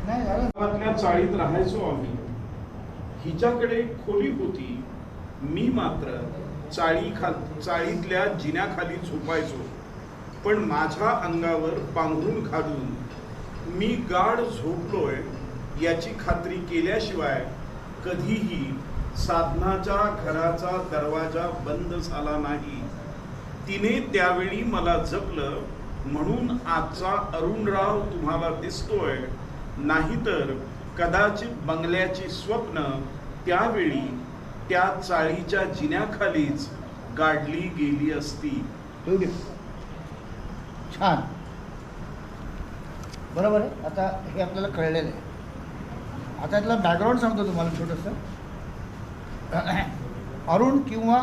नाही झालं. चाळीत राहायचो आम्ही. हिच्याकडे खोली होती, मी मात्र चाळीतल्या जिन्याखाली झोपायचो. पण माझ्या अंगावर पांघरून घालून मी गाढ झोपलोय याची खात्री केल्याशिवाय कधीही साधनाच्या घराचा दरवाजा बंद झाला नाही. तिने त्यावेळी मला जपलं म्हणून आजचा अरुणराव तुम्हाला दिसतोय, नाहीतर कदाचित बंगल्याची स्वप्न त्यावेळी त्या चाळीच्या जिन्याखालीच गाडली गेली असती. छान, बरोबर आहे. आता हे आपल्याला कळलेलं आहे. आता यातला बॅकग्राऊंड सांगतो तुम्हाला छोटंसं. अरुण किंवा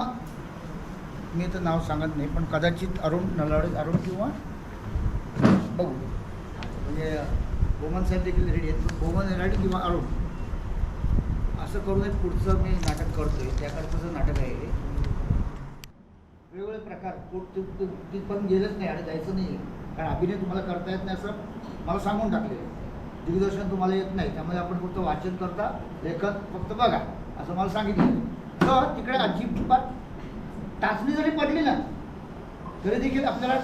मी तर नाव सांगत नाही, पण कदाचित अरुण नलावडे, अरुण किंवा बघू म्हणजे बोमन साहेब देखील रेडी आहेत. बोमन एराडी किंवा अरुण असं करून एक पुढचं मी नाटक करतोय. त्याकडचं नाटक आहे हे. वेगवेगळे प्रकार तिथपर्यंत गेलंच नाही आणि जायचं नाही, कारण अभिनय तुम्हाला करता येत नाही असं मला सांगून टाकलेलं आहे. दिग्दर्शन तुम्हाला येत नाही, त्यामुळे आपण फक्त वाचन करता, लेखन फक्त बघा असं मला सांगितलं. तर तिकडे अजिबात टाचणी जरी पडली ना तरी देखील आपल्याला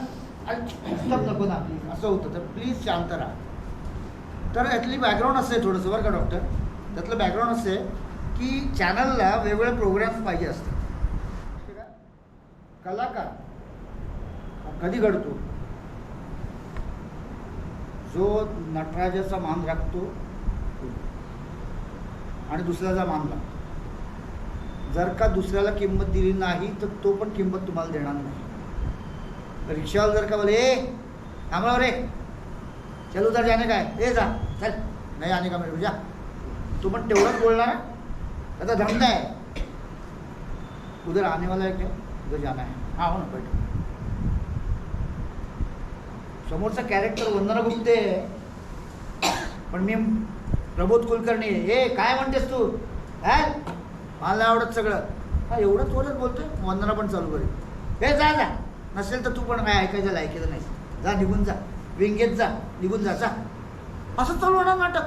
नको ना असं होतं. तर प्लीज शांत राहा. तर यातली बॅकग्राऊंड असं आहे थोडंसं बरं का डॉक्टर. त्यातलं बॅकग्राऊंड असं आहे की चॅनलला वेगवेगळे प्रोग्राम्स पाहिजे असतात. कलाकार कधी घडतो जो नटराजाचा मान राखतो आणि दुसऱ्याचा मान राखतो. जर का दुसऱ्याला किंमत दिली नाही तर तो पण किंमत तुम्हाला देणार नाही. रिक्षावाला जर का बोले ए थांबा रे, चल उधर जाणे काय, ए जा चल नाही आने का मेरे जा, तो पण तेवढंच बोलणार. आता धंदा आहे, उधर आने वाला है क्या, उधर जाना है, हाँ हो ना बैठ. समोरचा कॅरेक्टर वंदना गुप्ते पण मी प्रबोध कुलकर्णी. हे काय म्हणतेस तू, काय मला आवडत सगळं, हा एवढंच बोलत बोलतोय. वंदना पण चालू करेल, हे जा जा, नसेल तर तू पण काय ऐकायचं लायकीचं नाही, जा निघून जा, विंगेत जा, निघून जा, असं चालू होणार नाटक.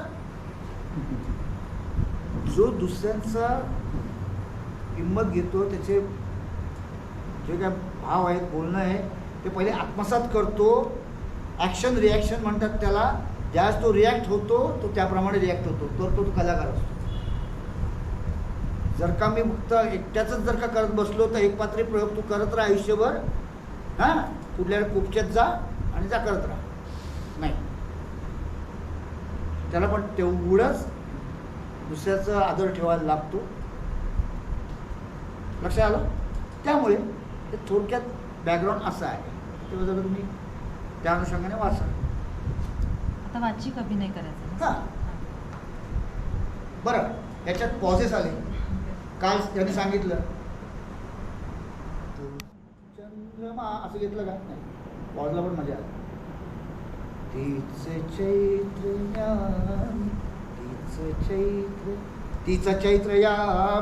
जो दुसऱ्यांचा किंमत घेतो, त्याचे जे काय भाव आहेत, बोलणं आहे, ते पहिले आत्मसात करतो. ॲक्शन रिॲक्शन म्हणतात त्याला. ज्यावेळेस तो रिॲक्ट होतो तो त्याप्रमाणे रिॲक्ट होतो, तर तो कलाकार असतो. जर का मी फक्त एकट्याच जर का करत बसलो तर एक पात्री प्रयोग तू करत राहा आयुष्यभर. हां, कुठल्या कुपच्यात जा आणि जा करत राहा, नाही. त्याला पण तेवढंच दुसऱ्याचा आदर ठेवायला लागतो. लक्षात आलं. त्यामुळे ते थोडक्यात बॅकग्राऊंड असं आहे. तेव्हा जर तुम्ही त्या अनुषंगाने वाचा. आता वाचिक अभिनय करायचा. हां, बरं. याच्यात पॉझेस आले. काल त्यांनी सांगितलं चंद्रमा असं घेतलं का, नाही पॉजला पण मजा आली. तीच चैत्र तिचं चैत्र या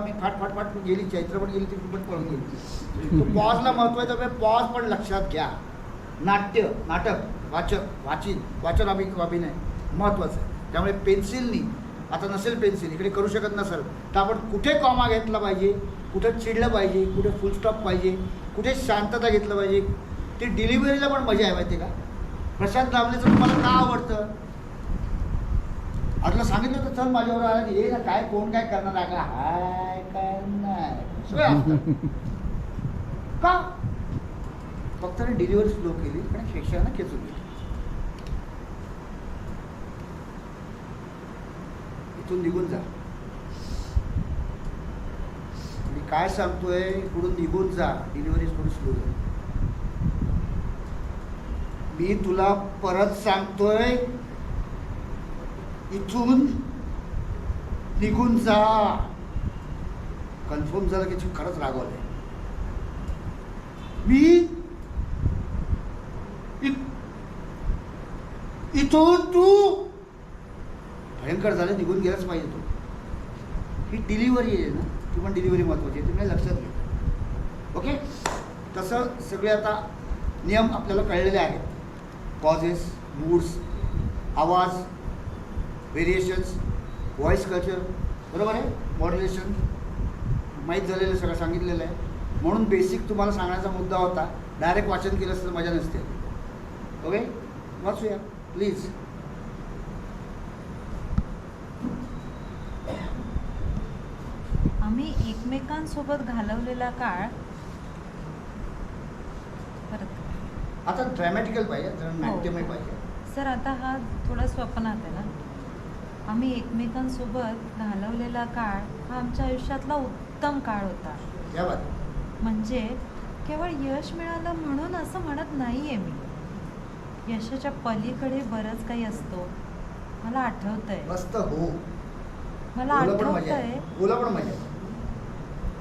मी फाट फाट फाट गेली, चैत्र पण गेली, ती पण पळून गेली. तो पॉजला महत्व आहे. तर पॉज पण लक्षात घ्या. नाट्य, नाटक, वाचन अभिनय महत्त्वाचं आहे. त्यामुळे पेन्सिलनी, आता नसेल पेन्सिल इकडे करू शकत नसेल तर आपण कुठे कॉमा घेतला पाहिजे, कुठे चिडलं पाहिजे, कुठे फुल स्टॉप पाहिजे, कुठे शांतता घेतलं पाहिजे. ती डिलिव्हरीला पण मजा आहे माहिती आहे का. प्रशांत दामलेचं तुम्हाला का आवडतं, आपलं सांगितलं तर चल माझ्यावर आला की हे ना काय कोण काय करणार आहे का, हाय काय नाही का, फक्त डिलिव्हरी स्लो केली आणि प्रेक्षकांना खेचून गेली. इथून निघून जा. मी काय सांगतोय, इकडून निघून जा. डिलिव्हरी थोडी स्लो झाली. मी तुला परत सांगतोय, इथून निघून जा. कन्फर्म झालं की खरंच रागवलंय मी. इथून तू भयंकर झालं, निघून गेलाच पाहिजे तो. ही डिलिव्हरी आहे ना, ती पण डिलिव्हरी महत्त्वाची आहे, तुम्ही लक्षात घ्या. ओके. तसं सगळे आता नियम आपल्याला कळलेले आहेत. पॉझेस, मूड्स, आवाज, व्हेरिएशन्स, व्हॉइस कल्चर, बरोबर आहे, मॉड्युलेशन माहीत झालेलं सगळं सांगितलेलं आहे. म्हणून बेसिक तुम्हाला सांगण्याचा मुद्दा होता. डायरेक्ट वाचन केलं असतं मजा नसते. ओके, वाचूया प्लीज. आम्ही एकमेकांसोबत घालवलेला काळ परत. आता ड्रॅमॅटिकल पाहिजे, जरा नाट्यमय पाहिजे. सर आता हा थोडा स्वप्नात आहे ना. आम्ही एकमेकांसोबत घालवलेला काळ हा आमच्या आयुष्यातला उत्तम काळ होता. या बात. म्हणजे केवळ यश मिळालं म्हणून असं म्हणत नाही आहे मी. यशाच्या पलीकडे बरंच काही असतो. मला आठवतंय, मस्त हो. मला बोला पण मजा आठवतंय, आहे. बोला पण मजा आहे.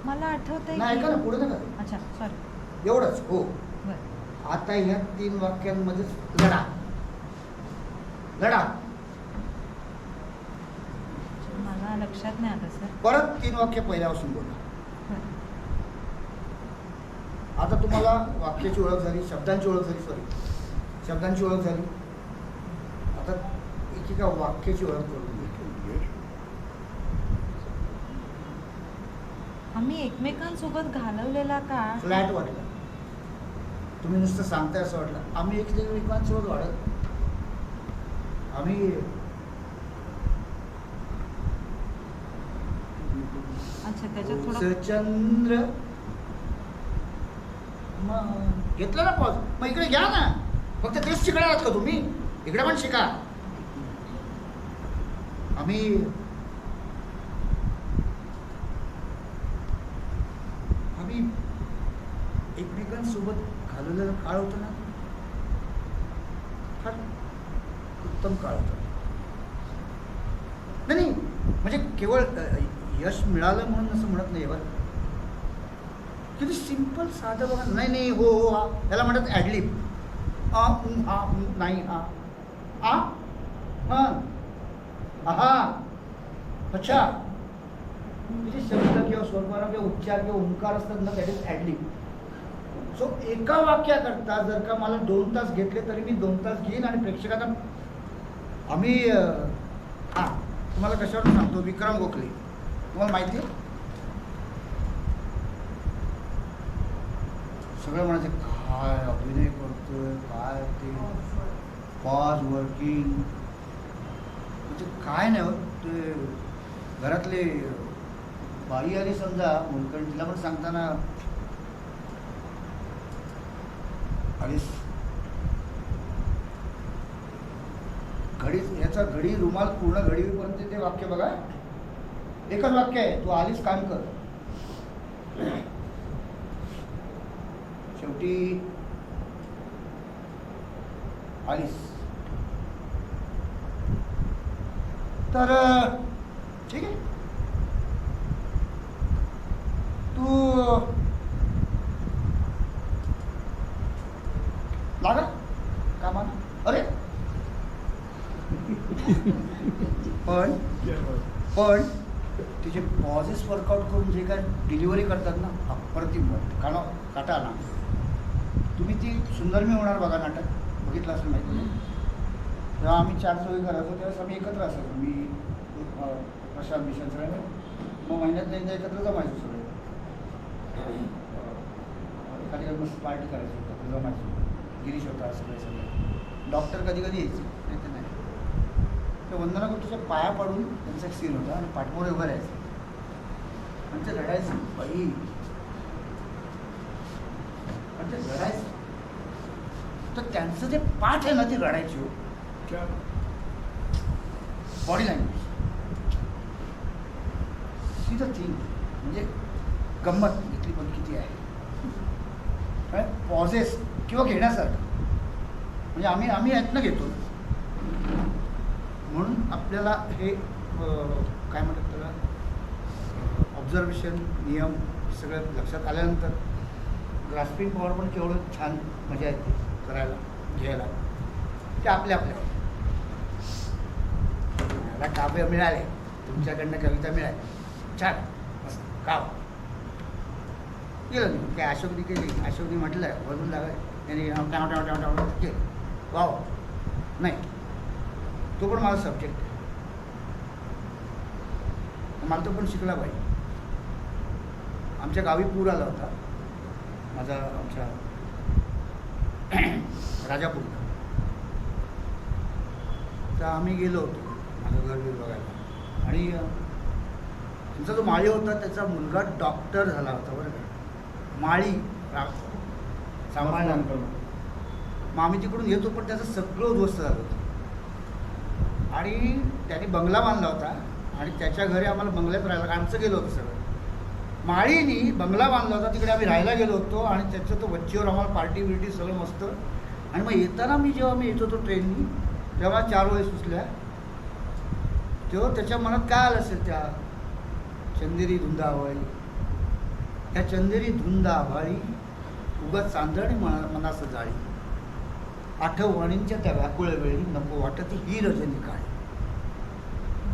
मला आठवतंय नाही ऐका ना, पुढे नका. अच्छा सॉरी. एवढंच हो. बरं. आता ह्या 3 वाक्यांमध्येच लढा. लढा. मला लक्षात नाही आलं सर. परत 3 वाक्य पहिल्यापासून बोला. बरं. आता तुम्हाला वाक्याची ओळख झाली, शब्दांची ओळख झाली, शब्दांची ओळख झाली. आता एकेका वाक्याची ओळख करून घ्या. आम्ही एकमेकांसोबत घालवलेला काळ फ्लॅट वाटलं. तुम्ही नुसतं सांगताय असं वाटलं. आम्ही एकमेकांसोबत वाढत, आम्ही अच्छा त्याच्यात थोडं चंद्र घेतलं ना पॉज. मग इकडे घ्या ना. फक्त तेच शिकणार आहात का तुम्ही? इकडे पण शिका. आम्ही एकमेकांसोबत घालवलेला काळ होता ना, फार उत्तम काळ होता. नाही म्हणजे केवळ यश मिळालं म्हणून असं म्हणत नाही. बरं किती सिंपल साधं बघा. नाही हो हो हा त्याला म्हणतात ॲडलिप. नाही हा अच्छा. म्हणजे शब्द किंवा स्वरपारा किंवा उच्चार किंवा ओंकार असतात ना, दॅट इज ॲडलिप. सो एका वाक्याकरता जर का मला 2 तास घेतले तरी मी 2 तास घेईन. आणि प्रेक्षकांना आम्ही तुम्हाला कशावर सांगतो, विक्रम गोखले तुम्हाला माहिती आहे. सगळं म्हणायचं काय अभिनय करतोय, काय ते पॉज वर्किंग, म्हणजे काय नाही होत. ते घरातले बाई आली समजा मुलकण, तिला पण सांगताना आलीस घडी, याचा घडी रुमाल पूर्ण घडी होईपर्यंत ते वाक्य बघा. एकच वाक्य आहे, तू आलीस काम कर. शेवटी आलीस तर ठीक आहे. तू लागा कामाला. अरे पण तिचे पॉझेस वर्कआउट करून जे काय डिलिव्हरी करतात ना, अप्रतिम काटा ना. तुम्ही ती सुंदर मी होणार बघा नाटक बघितलं असेल माहिती नाही. तेव्हा आम्ही 4 चोळी करायचो, त्यावेळेस आम्ही एकत्र असायचो. मी प्रशांत मिशन सगळे, मग महिन्यात एकदा एकत्र जमायचो सगळे. एखादी मस्त पार्टी करायचो, एकत्र जमायचो. गिरीश होता, सगळे डॉक्टर कधी कधी यायचे, नाही तर नाही. तर वंदना गुप्ताच्या पाया पडून त्यांचा एक सीन होता आणि पाठमोरे उभं राहायचं आणि ते रडायचं. बाई आणि ते रडायचं, तर त्यांचं जे पाठ आहे ना, ती रडायची हो. Body language see the thing. म्हणजे गंमत इथली पण किती आहे. पॉझेस किंवा घेण्यासारखं, म्हणजे आम्ही यत्न घेतो. म्हणून आपल्याला हे काय म्हणतात त्याला, ऑब्झर्वेशन, नियम सगळं लक्षात आल्यानंतर ग्रास्पिंग पॉवर पण केवढं छान मजा येते करायला, घ्यायला. ते आपल्या मला काव्य मिळाले, तुमच्याकडनं कविता मिळाली, छान मस्त काव केलं. काय अशोकनी केली, अशोकनी म्हटलं वरून लागाय त्यांनी केलं. वाव नाही, तो पण माझा सब्जेक्ट आहे. मला तो पण शिकला पाहिजे. आमच्या गावी पूर आला होता आमच्या राजापूरला. तर आम्ही गेलो होतो माझं घर बघायला आणि आमचा जो माळी होता त्याचा मुलगा डॉक्टर झाला होता बरं का. माळी सांभाळला. मग आम्ही तिकडून येतो पण त्याचं सगळं उद्ध्वस्त झालं होतं आणि त्याने बंगला बांधला होता आणि त्याच्या घरी आम्हाला बंगल्यात राहायला आमचं गेलो होतं सगळं. माळीनी बंगला बांधला होता तिकडे आम्ही राहायला गेलो होतो आणि त्याचं तो वच्चीवर आम्हाला पार्टी बिर्टी सगळं मस्त. आणि मग येताना जेव्हा मी येत होतो ट्रेननी तेव्हा 4 वेळेस सुचल्या. तेव्हा त्याच्या मनात काय आलं असेल त्या चंदेरी धुंद आभाळी, त्या चंदेरी धुंद आभाळी उगाच चांदणी मनास जाळी, आठवणींच्या त्या व्याकुळ वेळी नको वाटत ही रजनी काळी.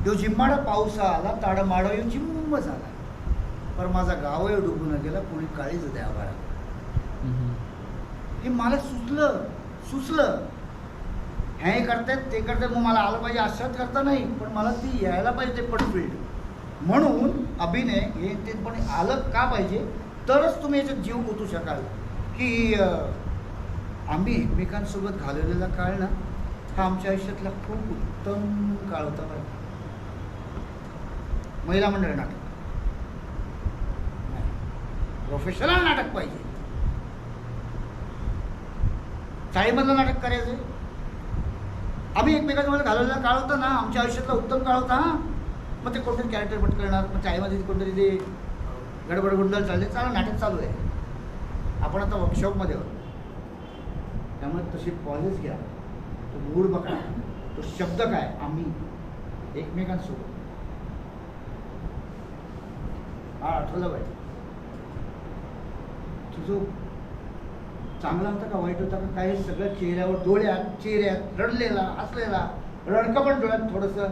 तो जिम्माडा पावसा आला ताडमाड जिम्म झाला, पर माझा गाव डुबून गेला कोणी काळीच द्या आभाळा. हे मला सुचलं हे करतायत ते करतायत मग मला आलं पाहिजे असंच करता नाही पण मला ती यायला पाहिजे ते पटफिल्ड. म्हणून अभिनय हे ते पण आलं का पाहिजे तरच तुम्ही याच्यात जीव गुंतू शकाल. की आम्ही एकमेकांसोबत घालवलेला काळ ना हा आमच्या आयुष्यातला खूप उत्तम काळ होता बरं. महिला मंडळ नाटक प्रोफेशनल नाटक पाहिजे. शाळेमधलं नाटक करायचं. आम्ही एकमेकांमध्ये घालवलेला काळ होता ना आमच्या आयुष्यातला उत्तम काळ होता. हा मग ते कोणतरी कॅरेक्टर पट करणार मग शाळेमध्ये कोणतरी ते गडबड गुंडल चालले चालू नाटक चालू आहे. आपण आता वर्कशॉपमध्ये आहोत त्यामुळे तशी पॉझेस घ्या. तो मूड बघा तो शब्द काय आम्ही एकमेकांसोबत हा आठवलं पाहिजे. तुझं चांगला होता का वाईट होता का काय सगळं चेहऱ्यावर चेहऱ्यात रडलेला हसलेला रडकं पण डोळ्यात थोडंसं.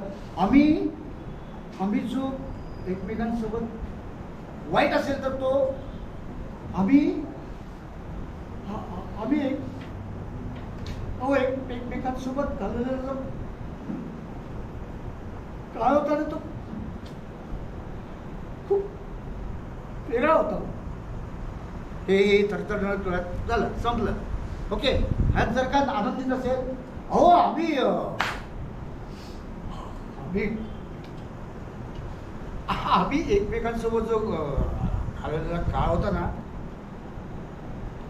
आम्ही जो एकमेकांसोबत वाईट असेल तर तो आम्ही एकमेकांसोबत घालवलेला काळ होता ना तो खूप वेगळा होता. हे थरथर डोळ्यात झालं संपलं. ओके ह्यात जर का आनंदित असेल अहो आम्ही एकमेकांसोबत जो घालवलेला काळ होता ना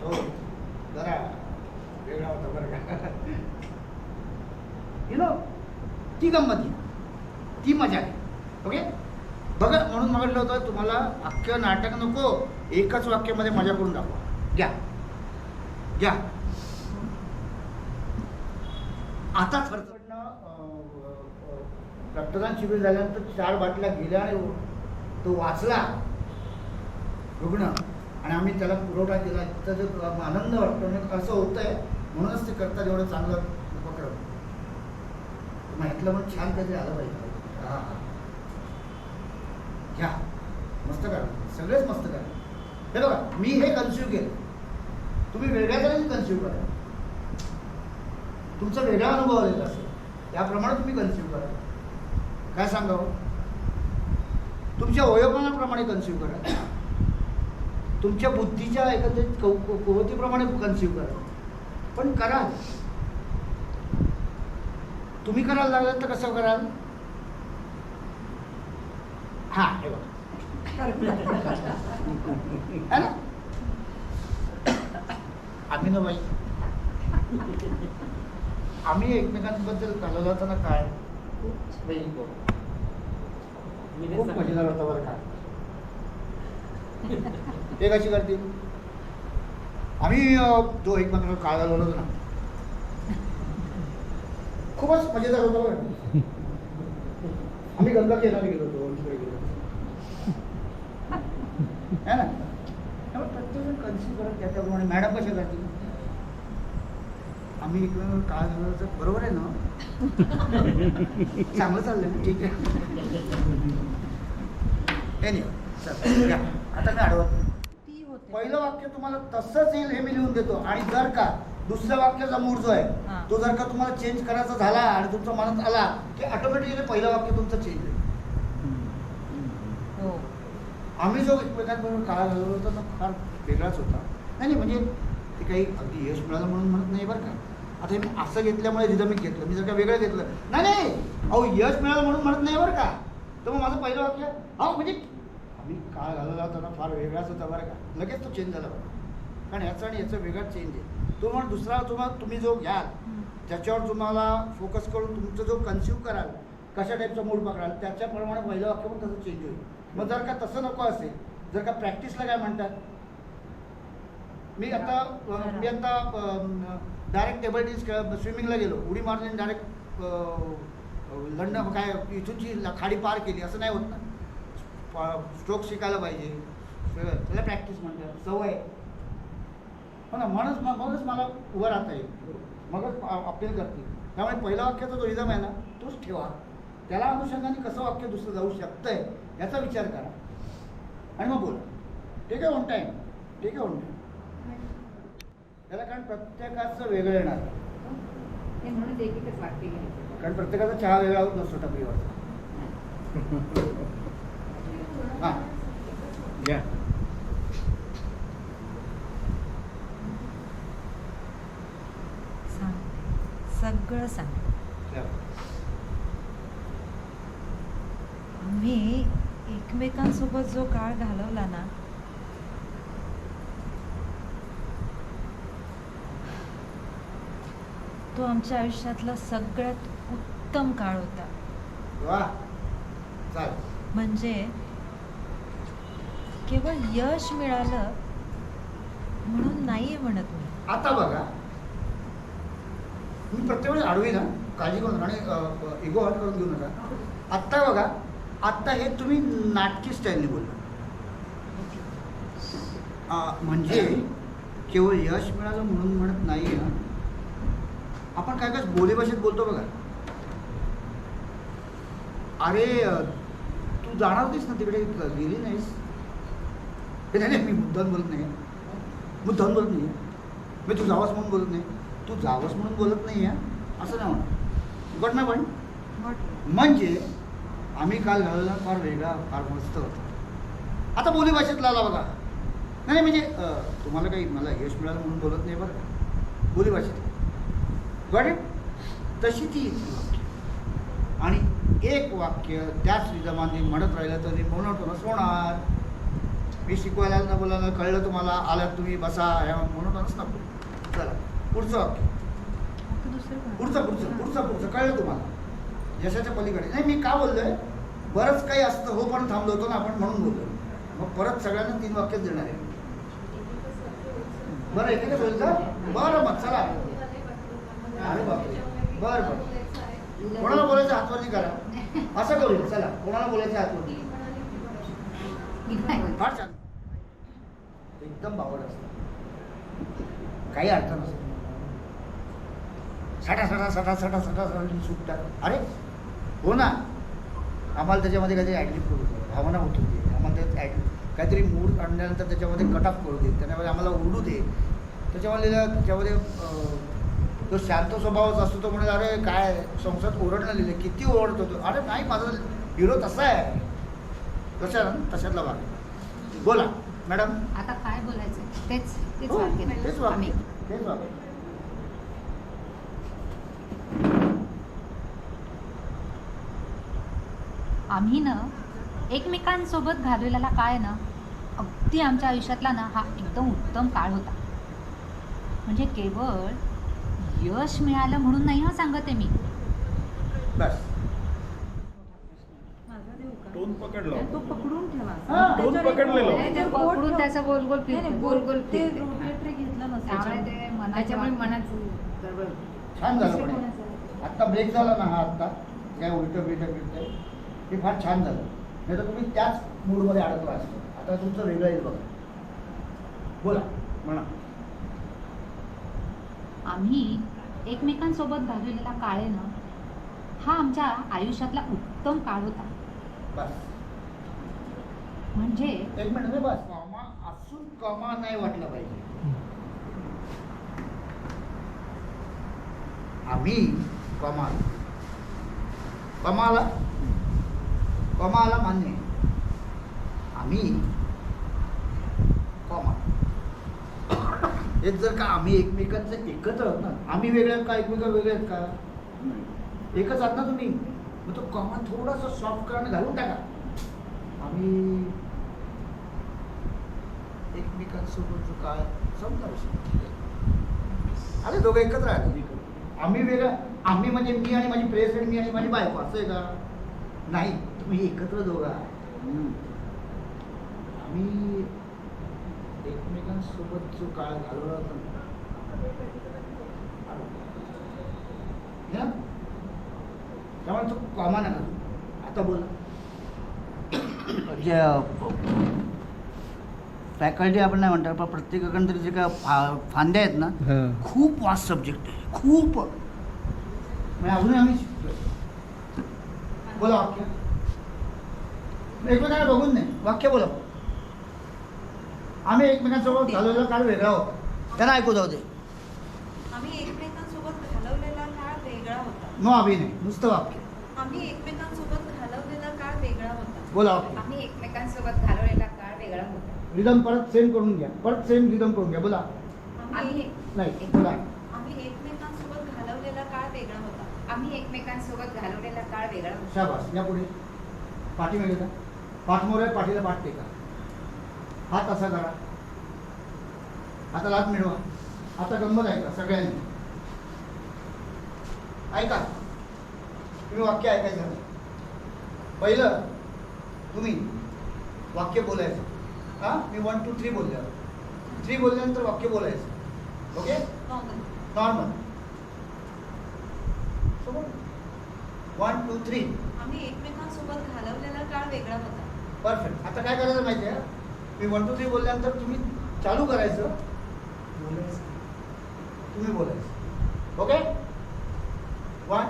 तो जरा वेगळा होता बरं का. यु नो ती गंमत घ्या ती मजा आहे. ओके बघा म्हणून म्हटलं होतं तुम्हाला अख्खं नाटक नको एकच वाक्यामध्ये मजा करून दाखवा. घ्या आता रक्तदान शिबिर झाल्यानंतर 4 बाटल्या गेल्या आणि तो वाचला रुग्ण आणि आम्ही त्याला पुरवठा केला. तर जो आनंद वाटतो असं होतंय म्हणूनच ते करतात एवढं चांगलं उपक्रम. म्हटलं पण छान काहीतरी आलं पाहिजे. घ्या मस्त करा सगळेच मस्त करा. हे बघा मी हे कन्स्यूम केलं तुम्ही वेगळ्या तऱ्हेने कन्स्यूम करा. तुमचा वेगळा अनुभव आलेला असेल त्याप्रमाणे तुम्ही कन्स्यूम करा. काय सांगावं तुमच्या वयोमानाप्रमाणे कन्स्यूम करा. तुमच्या बुद्धीच्या एकंदरीत कुवतीप्रमाणे कन्स्यूम करा. पण करा. तुम्ही करायला लागलात तर कसं कराल. हा हे बघा है ना अभिनवबाई आम्ही एकमेकांबद्दल घालवला होता ना काय खूप मजेदार होता बरं का. ते कशी करतील आम्ही जो एकमेकांना काळ घालवला होता ना खूपच मजेदार होता बरं. आम्ही गंगा किनारी गेलो होतो है ना. त्यामुळे प्रत्येकजण कन्सिडर करत त्याप्रमाणे मॅडम कशा करतील आम्ही इकडं काळ घालवलं बरोबर आहे ना. चांगलं चाललंय ना ठीक आहे. आता मी आठवत पहिलं वाक्य तुम्हाला तसंच येईल हे मी लिहून देतो. आणि जर का दुसऱ्या वाक्याचा मूड जो आहे तो जर का तुम्हाला चेंज करायचा झाला आणि तुमच्या मनात आला की ऑटोमॅटिकली पहिलं वाक्य तुमचं चेंज होईल. आम्ही जो एकमेकांबरोबर काळ घालवला होता ना फार वेगळाच होता. नाही नाही म्हणजे ते काही अगदी यश मिळालं म्हणून म्हणत नाही बरं का. आता हे मी असं घेतल्यामुळे रिदमिक घेतलं, मी जर का वेगळं घेतलं नाही नाही अहो यश मिळालं म्हणून म्हणत नाही बरं का. तर मग माझं पहिलं वाक्य अहो म्हणजे आम्ही काळ घालवला होता ना फार वेगळाच होता बरं का. लगेच तो चेंज झाला बरं. कारण ह्याचा आणि याचा वेगळाच चेंज आहे. तो म्हणून दुसरा तुम्ही जो घ्याल त्याच्यावर तुम्हाला फोकस करून तुमचं जो कन्स्यूम कराल कशा टाईपचा मूड पकडाल त्याच्याप्रमाणे पहिलं वाक्य पण तसं चेंज होईल. मग जर का तसं नको असेल, जर का प्रॅक्टिसला काय म्हणतात, मी आता डायरेक्ट टेबल टेनिस स्विमिंगला गेलो, उडी मारली डायरेक्ट लंडन काय इथूनची खाडी पार केली असं नाही होत ना. स्ट्रोक शिकायला पाहिजे, त्याला प्रॅक्टिस म्हणतात, सवय हो ना. मगच मला उभं राहता येईल, मगच अपील करतील. त्यामुळे पहिल्या वाक्याचा जो रिदम आहे ना तोच ठेवा. त्याला अनुषंगाने कसं वाक्य दुसरं जाऊ शकतंय याचा विचार करा आणि मग बोला. ठीक आहे, ऑन टाईम. ठीक आहे, ऑन टाईम. त्याला कारण प्रत्येकाचं वेगळं येणार, म्हणून एकच वाक्य घ्यायचं. कारण प्रत्येकाचा चहा वेगळा होत नसतो टपरीवरचा. हां घ्या. सांगते, सगळं सांगते. आम्ही एकमेकांसोबत जो काळ घालवला ना तो आमच्या आयुष्यातला सगळ्यात उत्तम काळ होता. वा चाल. म्हणजे केवळ यश मिळालं म्हणून नाहीये म्हणत मी. आता बघा मी प्रत्येक वेळेस आडवी ना, काळजी करू नका आणि इगो हट करून घेऊ नका. आत्ता बघा, आत्ता हे तुम्ही नाटकी स्टाईलने बोलला. म्हणजे केवळ यश मिळालं म्हणून म्हणत नाही ना. आपण काय काय बोलीभाषेत बोलतो बघा. अरे तू जाणार होतीस ना तिकडे, गेली नाहीस. नाही नाही मी मुद्दाम बोलत नाही, मुद्दाम बोलत नाही. मी तू जावंस म्हणून बोलत नाही, तू जावंस म्हणून बोलत नाही आहे असं नाही म्हणा. गट नाही पण म्हणजे आम्ही काल घालवला फार वेगळा फार मस्त होता. आता बोलीभाषेतला आला बघा. नाही म्हणजे तुम्हाला काही मला यश मिळालं म्हणून बोलत नाही बरं का. बोलीभाषेत गट तशी ती आणि एक वाक्य त्याच रिदमाने म्हणत राहिलं तरी मोनोटोनस होणार. मी शिकवायला न बोलायला कळलं तुम्हाला, आलात तुम्ही बसा, ह्या मोनोटोनस नको. चला पुढचं वाक्य, पुढचं कळलं तुम्हाला. यशाच्या पलीकडे नाही. मी का बोललोय, बरंच काही असतं हो पण थांबलो होतो ना आपण म्हणून बोललो. मग परत सगळ्यांना 3 वाक्यच देणार आहे. बरं आहे का बोलता. बरं मग चला. अरे बापरे, बरं कोणाला बोलायचं हातवरती करा. असं करू चला, कोणाला बोलायचं हातवरती. फार छान, एकदम बावड असतं, काही अर्थ नसतो. सटा सुटतात. अरे हो ना, आम्हाला त्याच्यामध्ये काहीतरी ॲडलिप करू दे, भावना उठू दे, आम्हाला त्यात काहीतरी मूड आणल्यानंतर त्याच्यामध्ये कट ऑफ करू दे, त्याच्यामध्ये आम्हाला उडू दे. त्याच्यामध्ये तो शांत स्वभावाचा असतो. तो म्हणजे अरे काय संसारात ओरडणं लिहिलं, किती ओरडतो तो. अरे नाही, माझा हिरो तसा आहे, तशातला भाग. बोला मॅडम. आता काय बोलायचं तेच हो, वाक्य तेच आम्ही वाक्य, तेच वाक्य. आम्ही ना एकमेकांसोबत घालवलेला काळ ना अगदी आमच्या आयुष्यातला ना हा एकदम उत्तम काळ होता. म्हणजे केवळ यश मिळालं म्हणून नाही हो सांगते मी. बस टोन पकडला. तो पकडून ठेवा. हा, टोन पकडलेलं. नाही, ते पकडून त्याचं गोल गोल फिरते, गोल गोल ते फिरते. रोटेटरी घेतलं नसतं. त्यामुळे ते त्याच्यामुळे मनाचं छान झालं. पण आत्ता ब्रेक झाला ना हा, आत्ता काय उलटं फिरतंय ते फार छान झालं. नाही तर तुम्ही त्याच मूडमध्ये अडकला असतो. आता तुमचं वेगळं येईल बघा. बोला म्हणा. आम्ही एकमेकांसोबत घालवलेला काळ आहे ना हा आमच्या आयुष्यातला उत्तम काळ होता. बस म्हणजे एक मिनिट नाही, बस कॉमा असून कॉमा नाही वाटलं पाहिजे. आम्ही कॉमा आला मान्य आहे. आम्ही कॉमा हेच जर का आम्ही एकमेकांचं एकत्र आहोत ना, आम्ही वेगळे आहेत का एकमेका वेगळे आहेत का, नाही. एकच आहात ना तुम्ही, मग तो कॉमा थोडासा सॉफ्ट कराने घालून टाका. आम्ही एकमेकांसोबत जो काय समजा विषय. अरे दोघं एकत्र आहे. आम्ही वेगळं, आम्ही म्हणजे मी आणि माझी प्रेसिडेंट, मी आणि माझी बायको, असं आहे का? नाही, तुम्ही एकत्र दोघं आहात. हम्म. आम्ही एकमेकांसोबत जो काळ घालवला होता ना, त्यामुळे तो कॉमन आहे ना. आता बोला जे फॅकल्टी आपण नाही म्हणतात, पण प्रत्येकाकडे तरी जे काय फांद्या आहेत ना, खूप वास्ट सब्जेक्ट आहे, खूप. म्हणजे अजूनही आम्ही शिकतोय. बोला वाक्य. एकमेकांना बघून नाही, वाक्य बोला. आम्ही एकमेकांसोबत घालवलेला काळ वेगळा होता. त्यांना ऐकू जाऊ दे. आम्ही एकमेकांसोबत घालवलेला काळ वेगळा होता. नो अभि नाही, नुसतं वाक्य. आम्ही एकमेकांसोबत घालवलेला काळ वेगळा होता. बोला वाक्य. आम्ही एकमेकांसोबत घालवलेला काळ वेगळा होता. रिदम परत सेम करून घ्या, परत सेम रिदम करून घ्या. बोला. आम्ही नाही बोला. आम्ही एकमेकांसोबत घालवलेला काळ वेगळा होता. आम्ही एकमेकांसोबत घालवलेला काळ वेगळा होता. शाबास. या पुढे पाठी मागे का, पाठमोर आहे, पाठीला पाठ टेका, हात असा करा, हाताला हात मिळवा. आता गंमत ऐका सगळ्यांनी, ऐका. तुम्ही वाक्य ऐकायचं नाही. पहिलं तुम्ही वाक्य बोलायचं. हां, मी 1 2 3 बोलल्यावर 3 बोलल्यानंतर वाक्य बोलायचं. Okay, normal. नॉर्मल. 1 2 3. आम्ही एकमेकांसोबत घालवलेला काळ वेगळा होता. परफेक्ट. आता काय करायचं माहिती आहे, मी 1 2 3 बोलल्यानंतर तुम्ही चालू करायचं, तुम्ही बोलायचं. ओके, 1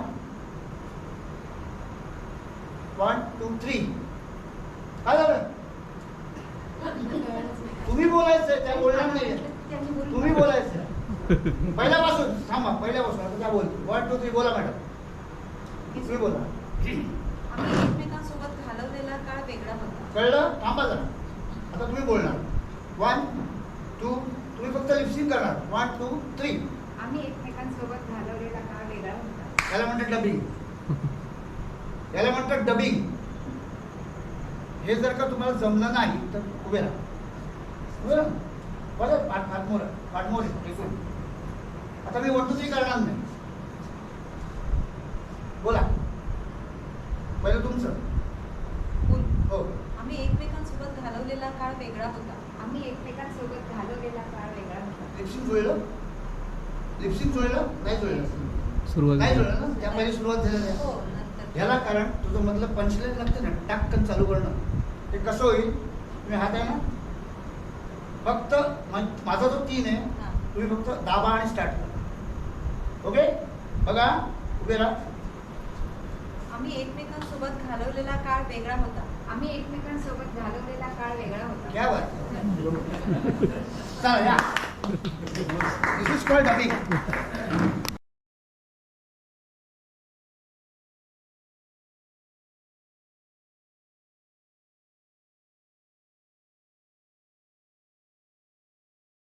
1 2 3. काय झालं? तुम्ही बोलायचं, त्या बोलणार नाही. तुम्ही बोलायचं पहिल्यापासून. थांबा, पहिल्यापासून. आता त्या बोलतो. 1 2 3 बोला मॅडम. तुम्ही बोला. आम्ही एकमेकांसोबत घालवलेला काळ वेगळा होता. कळलं? थांबा जरा. आता तुम्ही बोलणार. 1 2. तुम्ही फक्त लिपसिंग करणार. 1 2 3. आम्ही एकमेकांसोबत घालवलेला काळ वेगळा होता. याला म्हणतात डबिंग. याला म्हणतात डबिंग. हे जर का तुम्हाला जमलं नाही तर उभे राहा. उभे राहा. बरं, पाठमोर पाठमोर आहे. आता मी 1 2 3 करणार नाही. बोला. पहिलं तुमचं. बोल. हो. आम्ही एकमेकांसोबत घालवलेला काळ वेगळा होता. आम्ही एकमेकांसोबत घालवलेला काळ वेगळा होता. लिपसिंग जुळलं? लिपसिंग जुळलं? नाही जुळलं. सुरुवात नाही जुळलं ना? त्या पहिली सुरुवात झालेली हो, आहे. नंतर. ह्याला कारण तुझं मधलं पंचलेन लागतं ना, टाक्कन चालू करणं. ते कसं होईल? तुम्ही हात आहे ना, फक्त माझा जो 3 आहे, हां. तुम्ही फक्त दाबा आणि स्टार्ट करा. ओके, बघा. उभे राहा. आम्ही एकमेकांसोबत घालवलेला काळ वेगळा होता. आम्ही एकमेकांसोबत घालवलेला काळ वेगळा होता. क्या बात. चला या. दिस इज कॉल्ड डबिंग.